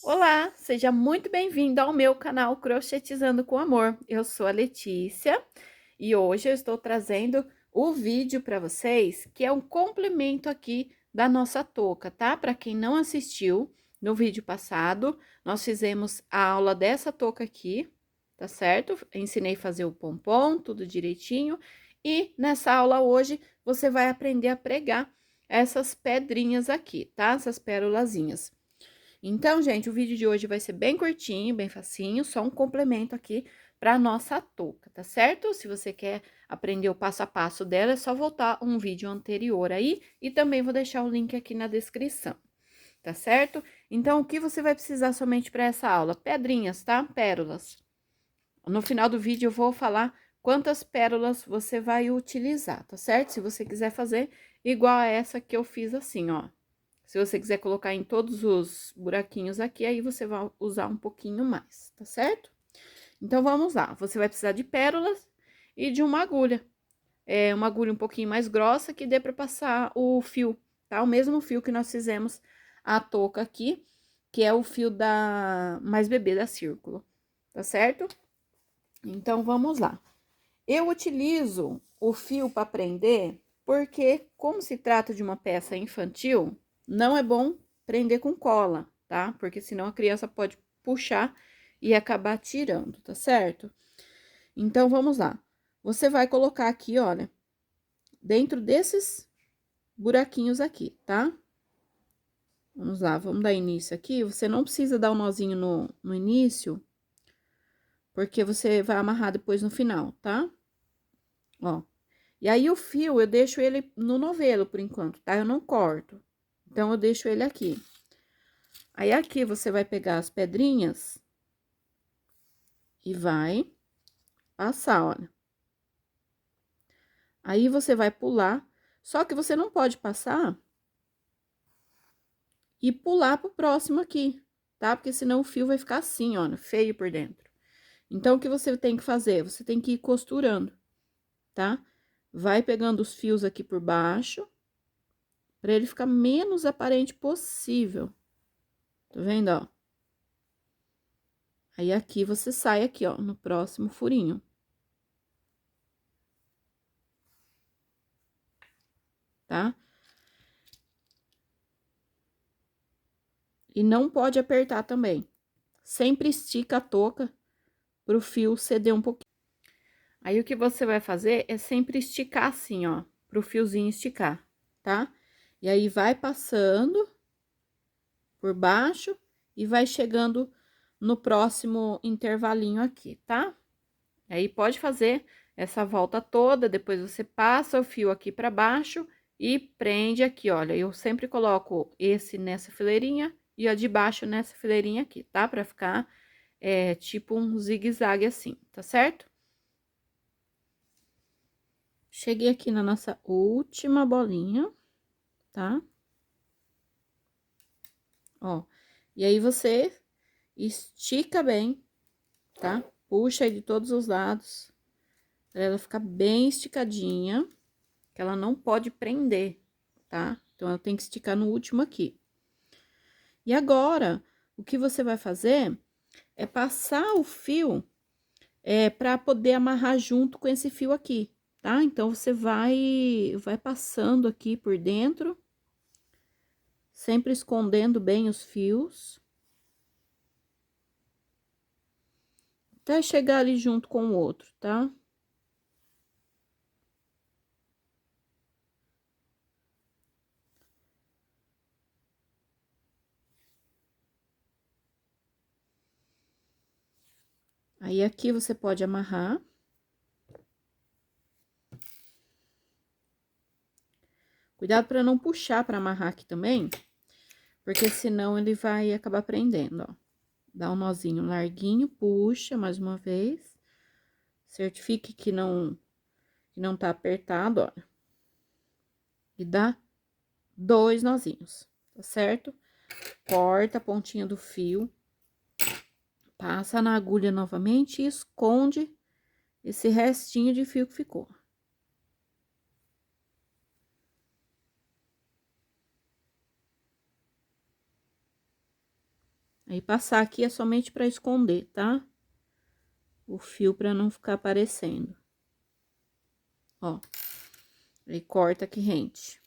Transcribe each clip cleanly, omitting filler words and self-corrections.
Olá, seja muito bem-vindo ao meu canal Crochetizando com Amor. Eu sou a Letícia e hoje eu estou trazendo o vídeo para vocês, que é um complemento aqui da nossa touca, tá? Para quem não assistiu, no vídeo passado, nós fizemos a aula dessa touca aqui, tá certo? Ensinei a fazer o pompom, tudo direitinho. E nessa aula hoje, você vai aprender a pregar essas pedrinhas aqui, tá? Essas pérolazinhas. Então, gente, o vídeo de hoje vai ser bem curtinho, bem facinho, só um complemento aqui para nossa touca, tá certo? Se você quer aprender o passo a passo dela, é só voltar um vídeo anterior aí e também vou deixar o link aqui na descrição, tá certo? Então, o que você vai precisar somente para essa aula? Pedrinhas, tá? Pérolas. No final do vídeo eu vou falar quantas pérolas você vai utilizar, tá certo? Se você quiser fazer igual a essa que eu fiz assim, ó. Se você quiser colocar em todos os buraquinhos aqui, aí você vai usar um pouquinho mais, tá certo? Então, vamos lá. Você vai precisar de pérolas e de uma agulha. É uma agulha um pouquinho mais grossa que dê para passar o fio, tá? O mesmo fio que nós fizemos a touca aqui, que é o fio da Mais Bebê da Círculo, tá certo? Então, vamos lá. Eu utilizo o fio para prender porque, como se trata de uma peça infantil, não é bom prender com cola, tá? Porque senão a criança pode puxar e acabar tirando, tá certo? Então, vamos lá. Você vai colocar aqui, olha, dentro desses buraquinhos aqui, tá? Vamos lá, vamos dar início aqui. Você não precisa dar um nozinho no início, porque você vai amarrar depois no final, tá? Ó. E aí, o fio, eu deixo ele no novelo, por enquanto, tá? Eu não corto. Então, eu deixo ele aqui. Aí, aqui, você vai pegar as pedrinhas e vai passar, olha. Aí, você vai pular, só que você não pode passar e pular pro próximo aqui, tá? Porque senão o fio vai ficar assim, ó, feio por dentro. Então, o que você tem que fazer? Você tem que ir costurando, tá? Vai pegando os fios aqui por baixo, pra ele ficar menos aparente possível. Tá vendo, ó? Aí, aqui, você sai aqui, ó, no próximo furinho. Tá? E não pode apertar também. Sempre estica a touca pro fio ceder um pouquinho. Aí, o que você vai fazer é sempre esticar assim, ó, pro fiozinho esticar, tá? E aí, vai passando por baixo e vai chegando no próximo intervalinho aqui, tá? Aí, pode fazer essa volta toda, depois você passa o fio aqui pra baixo e prende aqui, olha. Eu sempre coloco esse nessa fileirinha e a de baixo nessa fileirinha aqui, tá? Pra ficar, tipo um zigue-zague assim, tá certo? Cheguei aqui na nossa última bolinha, tá? Ó, e aí você estica bem, tá? Puxa aí de todos os lados, pra ela ficar bem esticadinha, que ela não pode prender, tá? Então, ela tem que esticar no último aqui. E agora, o que você vai fazer é passar o fio para poder amarrar junto com esse fio aqui, tá? Então, você vai passando aqui por dentro, sempre escondendo bem os fios, até chegar ali junto com o outro, tá? Aí, aqui você pode amarrar. Cuidado para não puxar para amarrar aqui também, porque senão ele vai acabar prendendo, ó. Dá um nozinho larguinho, puxa mais uma vez. Certifique que não tá apertado, ó. E dá 2 nozinhos, tá certo? Corta a pontinha do fio, passa na agulha novamente e esconde esse restinho de fio que ficou. Aí, passar aqui é somente pra esconder, tá? O fio pra não ficar aparecendo. Ó. Aí, corta aqui rente.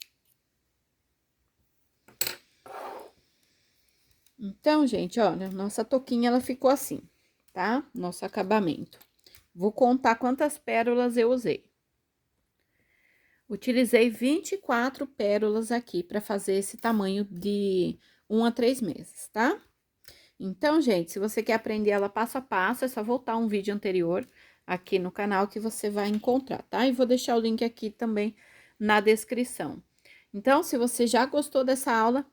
Então, gente, olha, nossa touquinha, ela ficou assim, tá? Nosso acabamento. Vou contar quantas pérolas eu usei. Utilizei 24 pérolas aqui para fazer esse tamanho de 1 a 3 meses, tá? Então, gente, se você quer aprender ela passo a passo, é só voltar um vídeo anterior aqui no canal que você vai encontrar, tá? E vou deixar o link aqui também na descrição. Então, se você já gostou dessa aula,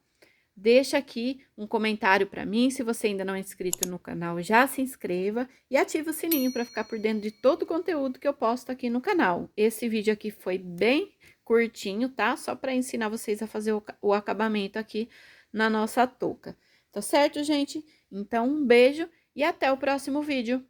deixa aqui um comentário para mim. Se você ainda não é inscrito no canal, já se inscreva e ativa o sininho para ficar por dentro de todo o conteúdo que eu posto aqui no canal. Esse vídeo aqui foi bem curtinho, tá? Só para ensinar vocês a fazer o acabamento aqui na nossa touca. Tá certo, gente? Então, um beijo e até o próximo vídeo.